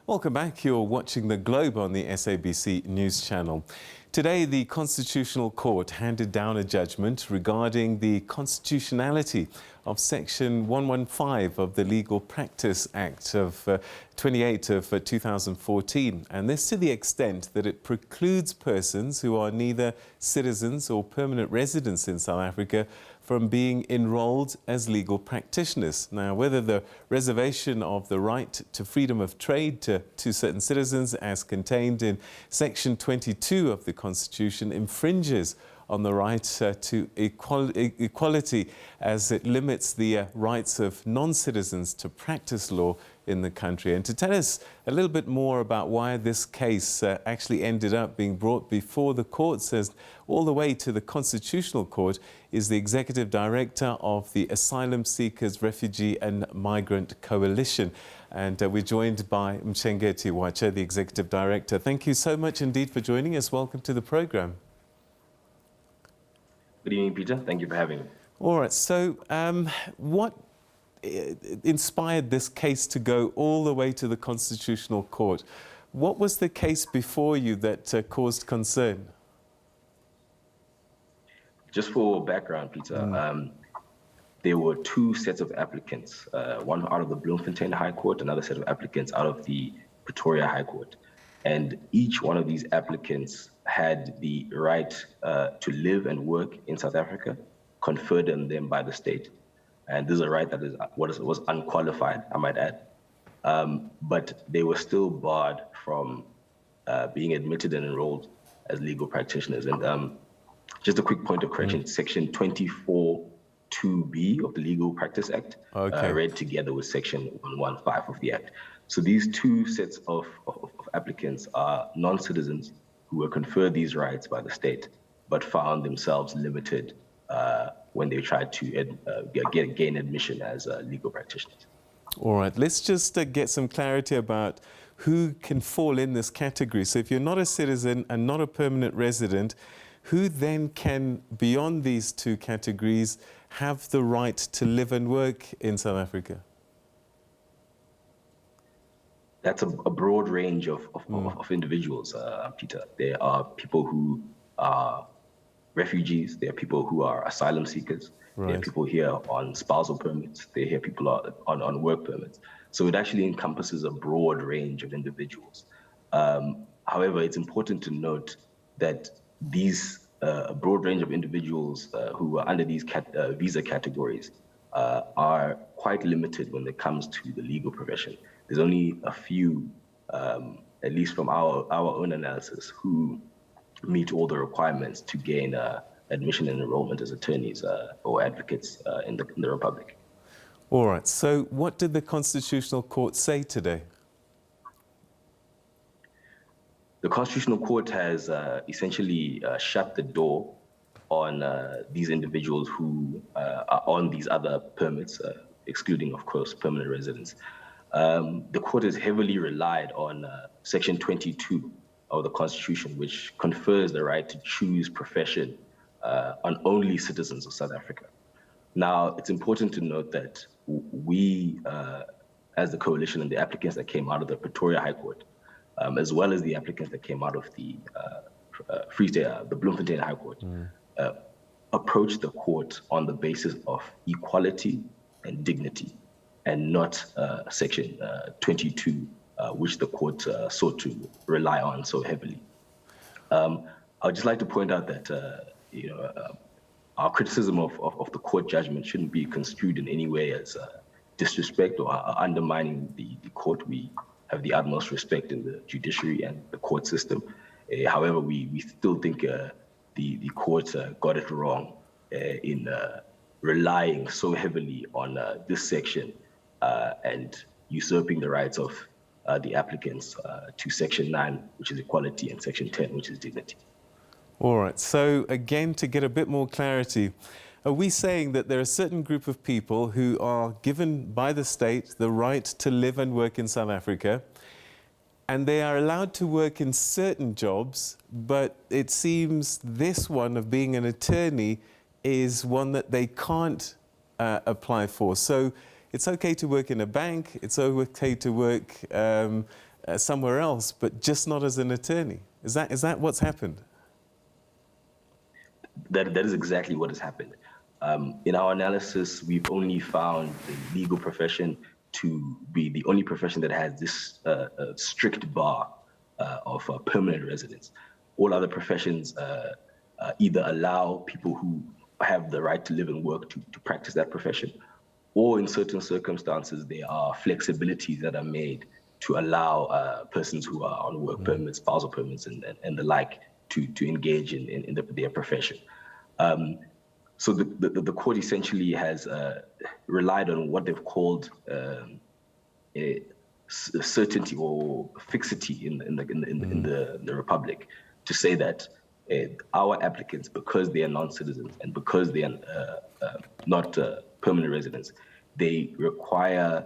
Welcome back. You're watching The Globe on the SABC News Channel. Today, the Constitutional Court handed down a judgment regarding the constitutionality of Section 115 of the Legal Practice Act of 28 of 2014, and this to the extent that it precludes persons who are neither citizens or permanent residents in South Africa from being enrolled as legal practitioners. Now, whether the reservation of the right to freedom of trade to certain citizens as contained in Section 22 of the Constitution infringes on the right to equality as it limits the rights of non-citizens to practice law in the country. And to tell us a little bit more about why this case actually ended up being brought before the courts all the way to the Constitutional Court is the Executive Director of the Asylum Seekers, Refugee and Migrant Coalition. And we're joined by Muchengeti Hwacha, the Executive Director. Thank you so much indeed for joining us. Welcome to the program. Good evening, Peter. Thank you for having me. All right. So what inspired this case to go all the way to the Constitutional Court? What was the case before you that caused concern? Just for background, Peter, there were two sets of applicants, one out of the Bloemfontein High Court, another set of applicants out of the Pretoria High Court. And each one of these applicants had the right to live and work in South Africa, conferred on them by the state. And this is a right that was unqualified, I might add. But they were still barred from being admitted and enrolled as legal practitioners. And just a quick point of correction, Section 24(2)(b) of the Legal Practice Act, read together with Section 115 of the Act. So these two sets of applicants are non-citizens who were conferred these rights by the state, but found themselves limited when they tried to gain admission as legal practitioners. All right, let's just get some clarity about who can fall in this category. So if you're not a citizen and not a permanent resident, who then can, beyond these two categories, have the right to live and work in South Africa? That's a broad range of individuals, Peter. There are people who are refugees. There are people who are asylum seekers. Right. There are people here on spousal permits. There are people on work permits. So it actually encompasses a broad range of individuals. However, it's important to note that these broad range of individuals who are under these visa categories are quite limited when it comes to the legal profession. There's only a few, at least from our own analysis, who meet all the requirements to gain admission and enrollment as attorneys or advocates in the Republic. All right. So what did the Constitutional Court say today? The Constitutional Court has essentially shut the door on these individuals who are on these other permits, excluding, of course, permanent residents. The court has heavily relied on Section 22 of the Constitution, which confers the right to choose profession on only citizens of South Africa. Now, it's important to note that we, as the coalition and the applicants that came out of the Pretoria High Court, as well as the applicants that came out of the the Bloemfontein High Court, approached the court on the basis of equality and dignity, and not Section 22, which the court sought to rely on so heavily. I would just like to point out that our criticism of the court judgment shouldn't be construed in any way as disrespect or undermining the court. We have the utmost respect in the judiciary and the court system. However, we still think the court got it wrong in relying so heavily on this section and usurping the rights of the applicants to Section 9, which is equality, and Section 10, which is dignity. All right. So again, to get a bit more clarity, are we saying that there are a certain group of people who are given by the state the right to live and work in South Africa, and they are allowed to work in certain jobs, but it seems this one of being an attorney is one that they can't apply for? So it's okay to work in a bank, it's okay to work somewhere else, but just not as an attorney. Is that what's happened? That is exactly what has happened. In our analysis, we've only found the legal profession to be the only profession that has this strict bar of permanent residence. All other professions either allow people who have the right to live and work to practice that profession, or in certain circumstances, there are flexibilities that are made to allow persons who are on work permits, spousal permits, and the like to engage in their profession. So the court essentially has relied on what they've called a certainty or fixity in the Republic, to say that our applicants, because they are non-citizens and because they are not permanent residents, they require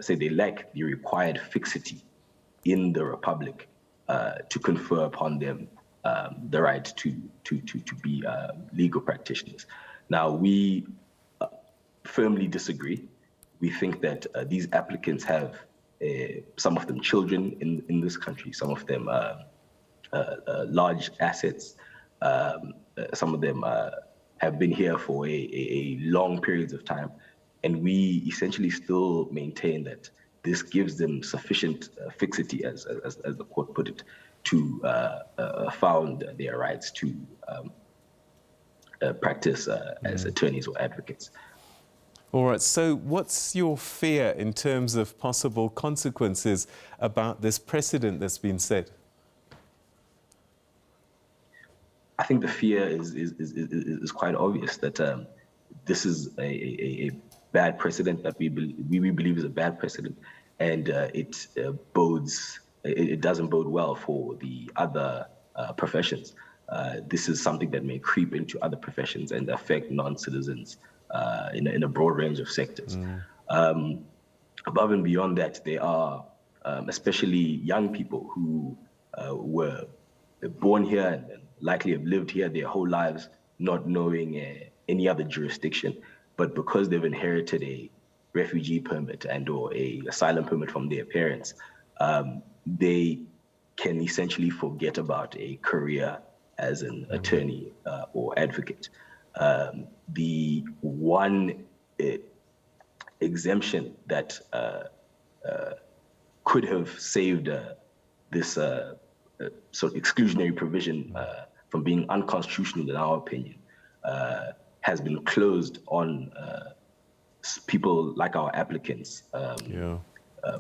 say they lack the required fixity in the Republic to confer upon them the right to be legal practitioners. Now, we firmly disagree. We think that these applicants have, some of them, children in this country, some of them large assets, some of them have been here for a long periods of time. And we essentially still maintain that this gives them sufficient fixity, as the court put it, to found their rights to practice as attorneys or advocates. All right, so what's your fear in terms of possible consequences about this precedent that's been set? I think the fear is quite obvious, that this is a bad precedent that we believe is a bad precedent, and it doesn't bode well for the other professions. This is something that may creep into other professions and affect non-citizens in a broad range of sectors. Above and beyond that, there are especially young people who were born here and likely have lived here their whole lives, not knowing any other jurisdiction, but because they've inherited a refugee permit and or a asylum permit from their parents, they can essentially forget about a career as an attorney or advocate. The one exemption that could have saved this sort of exclusionary provision from being unconstitutional, in our opinion, has been closed on people like our applicants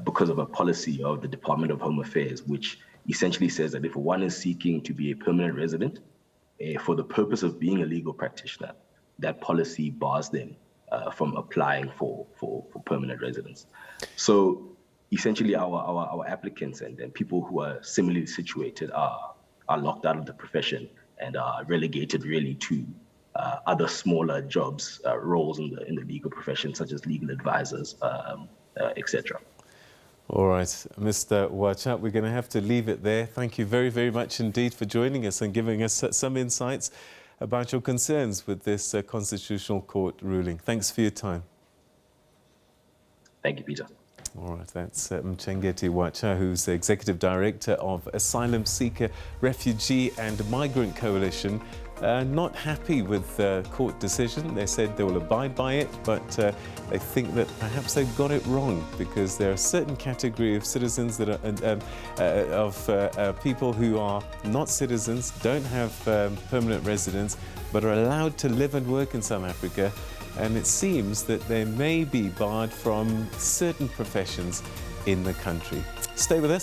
because of a policy of the Department of Home Affairs, which essentially says that if one is seeking to be a permanent resident for the purpose of being a legal practitioner, that policy bars them from applying for permanent residence. So essentially our applicants and people who are similarly situated are locked out of the profession and are relegated really to other smaller jobs, roles in the legal profession, such as legal advisors, etc. All right, Mr. Hwacha, we're going to have to leave it there. Thank you very, very much indeed for joining us and giving us some insights about your concerns with this Constitutional Court ruling. Thanks for your time. Thank you, Peter. All right, that's Muchengeti Hwacha, who's the Executive Director of Asylum Seeker, Refugee and Migrant Coalition. Not happy with the court decision. They said they will abide by it, but they think that perhaps they've got it wrong, because there are a certain category of citizens that are people who are not citizens, don't have permanent residence, but are allowed to live and work in South Africa. And it seems that they may be barred from certain professions in the country. Stay with us.